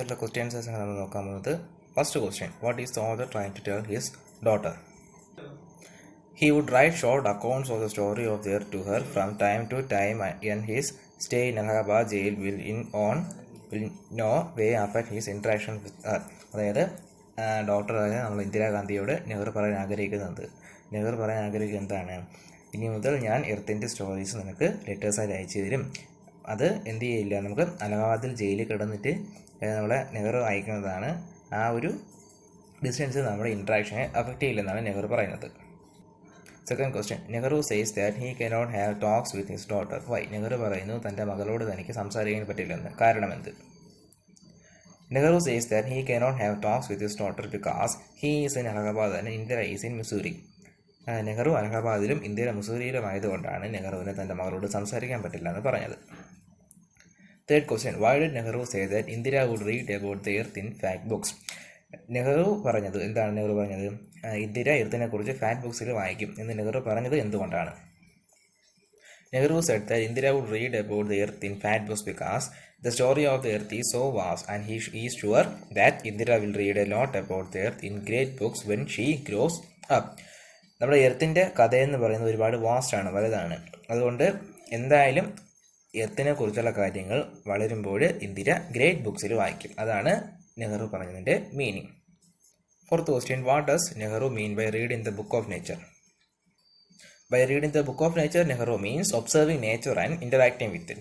പേജിലുള്ള question ആൻസേഴ്സാണ് നമ്മൾ നോക്കാൻ പോകുന്നത്. First question, what is the author trying to tell his daughter? He would write short accounts of the story of their to her from time to time, and his stay in Allahabad jail will no way affect his interaction with her. അതായത് ഡോക്ടറായ നമ്മൾ ഇന്ദിരാഗാന്ധിയോട് നെഹ്റു പറയാൻ ആഗ്രഹിക്കുന്നത് എന്താണ്? ഇനി മുതൽ ഞാൻ എർത്തിൻ്റെ stories നിനക്ക് ലെറ്റേഴ്സായിട്ട് അയച്ചു തരും. അത് എന്ത് ചെയ്യില്ല, നമുക്ക് അലഹാബാദിൽ ജയിലിൽ കിടന്നിട്ട് നമ്മളെ നെഹ്റു അയക്കുന്നതാണ്. ആ ഒരു ഡിസ്റ്റൻസ് നമ്മുടെ ഇൻട്രാക്ഷനെ അഫക്റ്റ് ചെയ്യില്ലെന്നാണ് നെഹ്റു പറയുന്നത്. Second question, Nehru says that he cannot have talks with his daughter. Why? Nehru പറയുന്നു തൻ്റെ മകളോട് തനിക്ക് സംസാരിക്കാൻ പറ്റില്ലെന്ന്. കാരണമെന്ത്? Nehru says that he cannot have talks with his daughter because he is in Allahabad and Indira is in Mussoorie. Nehru അലഹാബാദിലും ഇന്ദിര മിസൂരിയിലും ആയതുകൊണ്ടാണ് നെഹ്റുവിന് തൻ്റെ മകളോട് സംസാരിക്കാൻ പറ്റില്ല എന്ന് പറഞ്ഞത്. Third question, why did Nehru say that Indira would read about the earth in fact books? Nehru പറഞ്ഞത് ഇന്ദിര എർത്തിനെ കുറിച്ച് ഫാക്ട് ബുക്സിൽ വായിക്കും എന്ന് നെഹ്റു പറഞ്ഞത് എന്തുകൊണ്ടാണ്? Nehru said that Indira would read about the earth in fact books because the story of the earth is so vast, and he is sure that Indira will read a lot about the earth in great books when she grows up. നമ്മുടെ എർത്തിൻ്റെ കഥയെന്ന് പറയുന്നത് ഒരുപാട് വാസ്റ്റാണ്, വലുതാണ്. അതുകൊണ്ട് എന്തായാലും എർത്തിനെ കുറിച്ചുള്ള കാര്യങ്ങൾ വളരുമ്പോൾ Indira great ബുക്സിൽ വായിക്കും. അതാണ് നെഹ്റു പറഞ്ഞതിൻ്റെ meaning. Fourth question, what does Nehru mean by read in the book of nature? By reading the book of nature, Nehru means observing nature and interacting with it.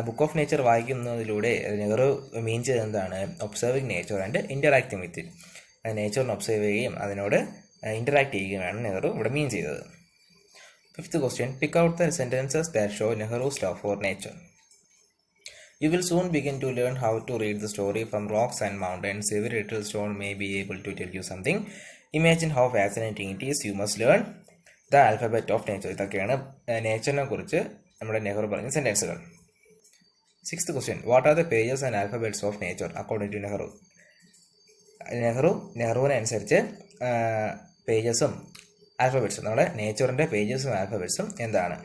Book of nature വായിക്കുന്നതിലൂടെ Nehru mean ചെയ്തത് എന്താണ്? Observing nature and interacting with it. നേച്ചറിനെ observe ചെയ്യുകയും അതിനോട് interact ചെയ്യുകയാണ് നെഹ്റു ഇവിടെ mean ചെയ്തത്. Fifth question, pick out the sentences that show Nehru's love for nature. You will soon begin to learn how to read the story from rocks and mountains. Every little stone may be able to tell you something. Imagine how fascinating it is. You must learn the alphabet of nature. ഇതൊക്കെയാണ് നേച്ചറിനെ കുറിച്ച് നമ്മുടെ നെഹ്റു പറഞ്ഞ സെൻറ്റൻസുകൾ. Sixth question, what are the pages and alphabets of nature according to Nehru? നെഹ്റുവിനെ അനുസരിച്ച് പേജസും ആൽഫബറ്റ്സും, നമ്മുടെ നേച്ചറിൻ്റെ പേജസും ആൽഫബറ്റ്സും എന്താണ്?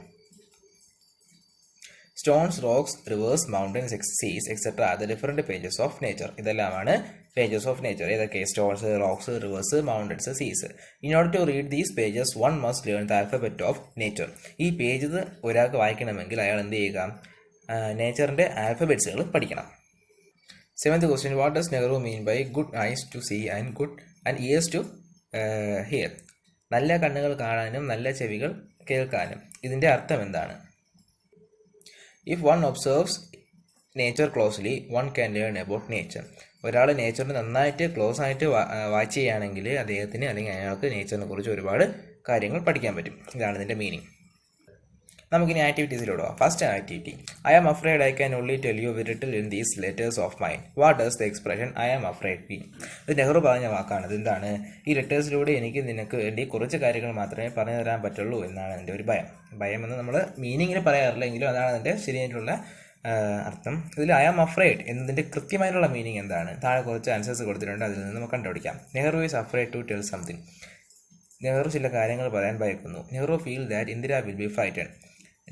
Stones, rocks, rivers, mountains, seas etcetera are the different pages of nature. ഇതെല്ലാമാണ് പേജസ് ഓഫ് നേച്ചർ. ഏതൊക്കെ? Stones, rocks, rivers, mountains, seas. In order to read these pages one must learn the alphabet of nature. ഈ page ഒരാൾക്ക് വായിക്കണമെങ്കിൽ അയാൾ എന്ത് ചെയ്യുക? നേച്ചറിൻ്റെ ആൽഫബറ്റ്സുകൾ പഠിക്കണം. Seventh question, what does Nehru mean by good eyes to see and ears to hear? നല്ല കണ്ണുകൾ കാണാനും നല്ല ചെവികൾ കേൾക്കാനും. ഇതിൻ്റെ അർത്ഥം എന്താണ്? If one observes nature closely, one can learn about nature. ഒരാൾ നേച്ചറിന് നന്നായിട്ട് ക്ലോസ് ആയിട്ട് വാച്ച് ചെയ്യുകയാണെങ്കിൽ അദ്ദേഹത്തിന് അല്ലെങ്കിൽ അയാൾക്ക് നേച്ചറിനെ കുറിച്ച് ഒരുപാട് കാര്യങ്ങൾ പഠിക്കാൻ പറ്റും. ഇതാണ് ഇതിൻ്റെ മീനിങ്. നമുക്കിനി ആക്ടിവിറ്റീസിലൂടെ പോകാം. First activity, I am afraid I can only tell you very little in these letters of mine. What does the expression I am afraid mean? ഇത് നെഹ്റു പറഞ്ഞ വാക്കാണ്. ഇത് എന്താണ്? ഈ ലെറ്റേഴ്സിലൂടെ എനിക്ക് നിനക്ക് വേണ്ടി കുറച്ച് കാര്യങ്ങൾ മാത്രമേ പറഞ്ഞു തരാൻ പറ്റുള്ളൂ എന്നാണ് എൻ്റെ ഒരു ഭയം എന്ന് നമ്മൾ മീനിങ്ങിൽ പറയാറില്ല, എങ്കിലും അതാണ് അതിൻ്റെ ശരിയായിട്ടുള്ള അർത്ഥം. ഇതിൽ ഐ ആം അഫ്രൈഡ് എന്നതിൻ്റെ കൃത്യമായിട്ടുള്ള മീനിങ് എന്താണ്? താഴെ കുറച്ച് ആൻസേഴ്സ് കൊടുത്തിട്ടുണ്ട്, അതിൽ നിന്ന് നമുക്ക് കണ്ടുപിടിക്കാം. Nehru is afraid to tell something. Nehru ചില കാര്യങ്ങൾ പറയാൻ ഭയക്കുന്നു. Nehru feel that Indira will be frightened.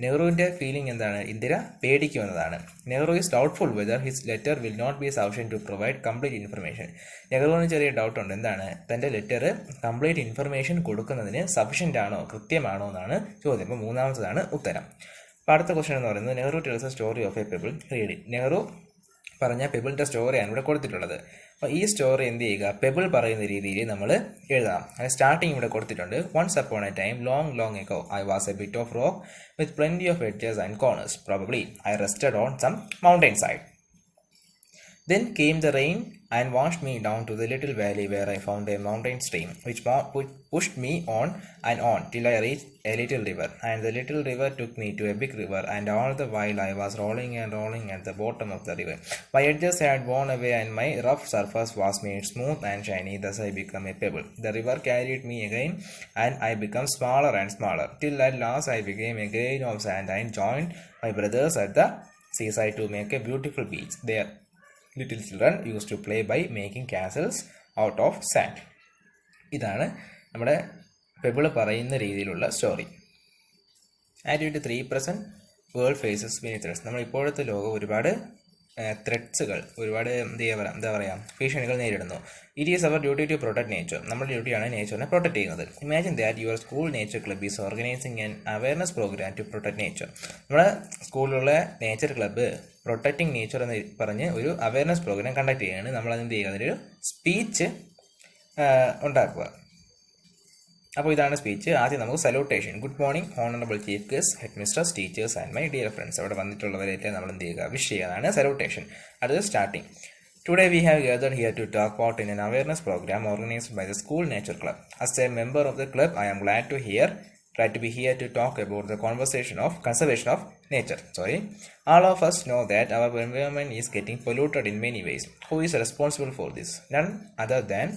നെഹ്റുവിൻ്റെ ഫീലിംഗ് എന്താണ്? ഇന്ദിര പേടിക്കുമെന്നതാണ്. Nehru is doubtful whether his letter will not be sufficient to provide complete information. നെഹ്റുവിന് ചെറിയ ഡൗട്ടുണ്ട്. എന്താണ്? തൻ്റെ ലെറ്റർ കംപ്ലീറ്റ് ഇൻഫർമേഷൻ കൊടുക്കുന്നതിന് സഫിഷ്യൻ്റ് ആണോ, കൃത്യമാണോ എന്നാണ് ചോദ്യം. അപ്പോൾ മൂന്നാമത്തതാണ് ഉത്തരം. അപ്പോൾ അടുത്ത ക്വസ്റ്റൻ എന്ന് പറയുന്നത്, Nehru tells A story of A pebble, read it. Nehru പറഞ്ഞ പെബിളിൻ്റെ സ്റ്റോറിയാണ് ഇവിടെ കൊടുത്തിട്ടുള്ളത്. അപ്പോൾ ഈ സ്റ്റോറി എന്ത് ചെയ്യുക? പെബിൾ പറയുന്ന രീതിയിൽ നമ്മൾ എഴുതാം. അത് സ്റ്റാർട്ടിങ് ഇവിടെ കൊടുത്തിട്ടുണ്ട്. Once upon a time long ago I was a bit of rock with plenty of edges and corners. Probably I rested on some mountain side. Then came the rain and washed me down to the little valley where I found a mountain stream which pushed me on and on till I reached a little river, and the little river took me to a big river, and all the while I was rolling and rolling at the bottom of the river. My edges had worn away and my rough surface was made smooth and shiny, thus I became a pebble. The river carried me again and I became smaller and smaller till at last I became a grain of sand and joined my brothers at the seaside to make a beautiful beach. There little children used to play by making castles out of sand. ഇതാണ് നമ്മുടെ pebble പറയുന്ന രീതിയിലുള്ള story. Activity 3, present world faces beneath. നമ്മൾ ഇപ്പോഴത്തെ ലോകം ഒരുപാട് ത്രെറ്റ്സുകൾ, ഒരുപാട് എന്താ പറയുക ഭീഷണികൾ നേരിടുന്നു. It is our duty to protect nature. നമ്മുടെ ഡ്യൂട്ടിയാണ് നേച്ചറിനെ പ്രൊട്ടക്ട് ചെയ്യുന്നത്. Imagine that your school nature club is organising an awareness programme to protect nature. നമ്മുടെ സ്കൂളിലുള്ള നേച്ചർ ക്ലബ്ബ് പ്രൊട്ടക്റ്റിംഗ് നേച്ചർ എന്ന് പറഞ്ഞ് ഒരു അവയർനെസ് പ്രോഗ്രാം കണ്ടക്ട് ചെയ്യുകയാണ്. നമ്മളതെന്ത് ചെയ്യുക, അതിലൊരു സ്പീച്ച് ഉണ്ടാക്കുക. അപ്പോൾ ഇതാണ് സ്പീച്ച്. ആദ്യം നമുക്ക് salutation. Good morning honourable chief guest, head mistress, teachers and my dear friends. അവിടെ വന്നിട്ടുള്ളവരെല്ലാം നമ്മൾ എന്ത് ചെയ്യുക, വിഷ് ചെയ്യുകയാണ് സല്യൂട്ടേഷൻ. അടുത്തത് starting. Today we have gathered here to talk part in an awareness program organized by the school nature club. As a member of the club, I am glad to be here to talk about the conservation of nature. All of us know that our environment is getting polluted in many ways. Who is responsible for this? None other than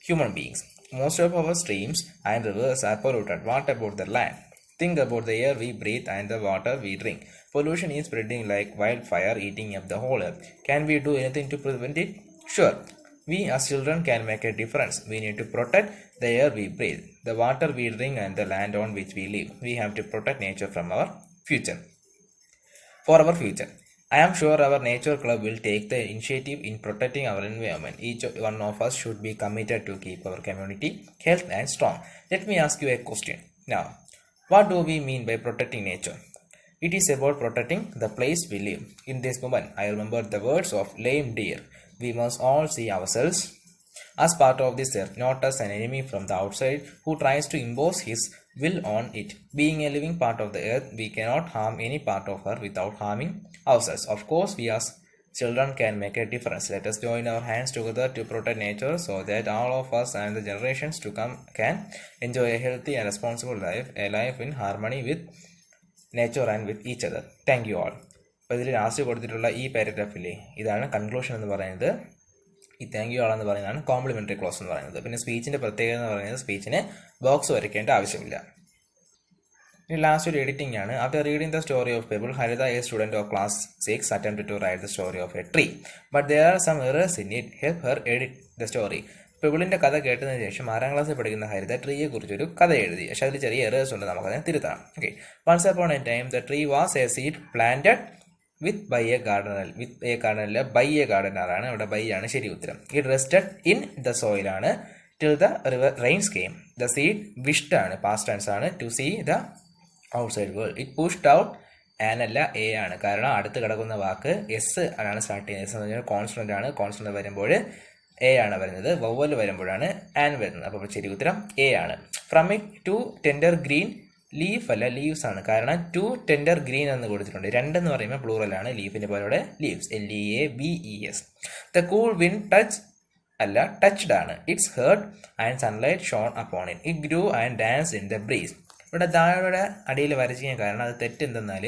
human beings. Most of our streams and rivers are polluted. What about the land? Think about the air we breathe and the water we drink. Pollution is spreading like wildfire, eating up the whole earth. Can we do anything to prevent it? Sure. We as children can make a difference. We need to protect the air we breathe, the water we drink and the land on which we live. We have to protect nature for our future. I am sure our nature club will take the initiative in protecting our environment. Each one of us should be committed to keep our community healthy and strong. Let me ask you a question. Now, what do we mean by protecting nature? It is about protecting the place we live. In this moment, I remember the words of lame deer. We must all see ourselves as part of this earth, not as an enemy from the outside who tries to impose his will on it. Being a living part of the earth, we cannot harm any part of her without harming ourselves. Of course, we as children can make a difference. Let us join our hands together to protect nature so that all of us and the generations to come can enjoy a healthy and responsible life, a life in harmony with nature and with each other. Thank you all. അപ്പോൾ ഇതിൽ last കൊടുത്തിട്ടുള്ള ഈ പാരഗ്രാഫില്ലേ, ഇതാണ് conclusion എന്ന് പറയുന്നത്. ഈ thank you all എന്ന് പറയുന്നതാണ് കോംപ്ലിമെൻ്ററി ക്ലോസ് എന്ന് പറയുന്നത്. പിന്നെ സ്പീച്ചിൻ്റെ പ്രത്യേകത എന്ന് പറയുന്നത് സ്പീച്ചിന് ബോക്സ് വരയ്ക്കേണ്ട ആവശ്യമില്ല. ഇനി ലാസ്റ്റ് ഒരു എഡിറ്റിംഗ് ആണ്. After reading the story of pebble, Haritha A student of class 6 attempted to write the story of a tree. But there are some errors in it. Help her edit the story. പെബിളിൻ്റെ കഥ കേട്ടതിന് ശേഷം 6ാം ക്ലാസ്സിൽ പഠിക്കുന്ന ഹരിത ട്രീയെ കുറിച്ചൊരു കഥ എഴുതി. പക്ഷേ അതിൽ ചെറിയ എറേഴ്സ് ഉണ്ട്, നമുക്കതിനെ തിരുത്താം. Okay. Once upon a time the tree was a seed planted by a ഗാർഡനറാണ്. ഇവിടെ ബൈ ആണ് ശരി ഉത്തരം. ഇറ്റ് റെസ്റ്റഡ് ഇൻ ദ സോയിലാണ് till the rains came. The seed wished ആണ്, പാസ്റ്റ് ടെൻസ് ആണ്. To see the outside world. It pushed out an അല്ല a ആണ്, കാരണം അടുത്ത് കിടക്കുന്ന വാക്ക് എസ് ആണ് സ്റ്റാർട്ട് ചെയ്യുന്നത്. എസ് എന്ന് പറഞ്ഞാൽ കോൺസ്റ്റന്റ് ആണ്. കോൺസ്റ്റന്റ് വരുമ്പോൾ എ ആണ് വരുന്നത്, വവ്വൽ വരുമ്പോഴാണ് ആൻ വരുന്നത്. അപ്പോൾ ശരി ഉത്തരം എ ആണ്. From it to tender green leaf അല്ല ലീവ്സ് ആണ്, കാരണം ടു ടെൻഡർ ഗ്രീൻ എന്ന് കൊടുത്തിട്ടുണ്ട്. 2 എന്ന് പറയുമ്പോൾ പ്ലൂറലാണ്, ലീഫിൻ്റെ പോലെ leaves LEAVES. The cool wind touch അല്ല ടച്ച്ഡ് ആണ്. Its heard and sunlight shone upon it. It grew and dance in the breeze. ഇവിടെ ദായുടെ അടിയിൽ വരച്ചിരിക്കാൻ കാരണം അത് തെറ്റെന്തെന്നാൽ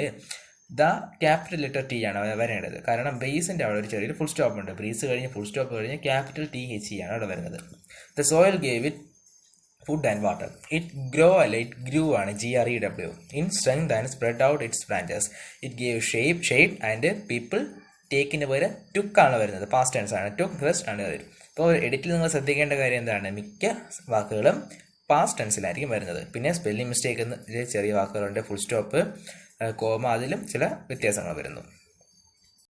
ദ ക്യാപിറ്റൽ ലെറ്റർ ടി ആണ് വരേണ്ടത്. കാരണം ബ്രീസിൻ്റെ അവിടെ ഒരു ചെറിയൊരു ഫുൾ സ്റ്റോപ്പ് ഉണ്ട്. ബ്രീസ് കഴിഞ്ഞ് ഫുൾ സ്റ്റോപ്പ് കഴിഞ്ഞ് ക്യാപിറ്റൽ THE ആണ് അവിടെ വരുന്നത്. The soil gave it food and water. It grow അല്ല ഇറ്റ് ഗ്രൂ ആണ്, GREW. In strength and spread out its branches. It gave shade and people. ടേക്കിന് പകരം ടുക്കാണ് വരുന്നത്, പാസ്റ്റ് ടെൻസ് ആണ്. ടുക്ക് റെസ്റ്റ് ആണ് വരും. അപ്പോൾ എഡിറ്റിൽ നിങ്ങൾ ശ്രദ്ധിക്കേണ്ട കാര്യം എന്താണ്, മിക്ക വാക്കുകളും പാസ്റ്റ് ടെൻസിലായിരിക്കും വരുന്നത്. പിന്നെ സ്പെല്ലിംഗ് മിസ്റ്റേക്ക് ചെറിയ വാക്കുകളുണ്ട്, ഫുൾ സ്റ്റോപ്പ്, കോമ, അതിലും ചില വ്യത്യാസങ്ങൾ വരുന്നു.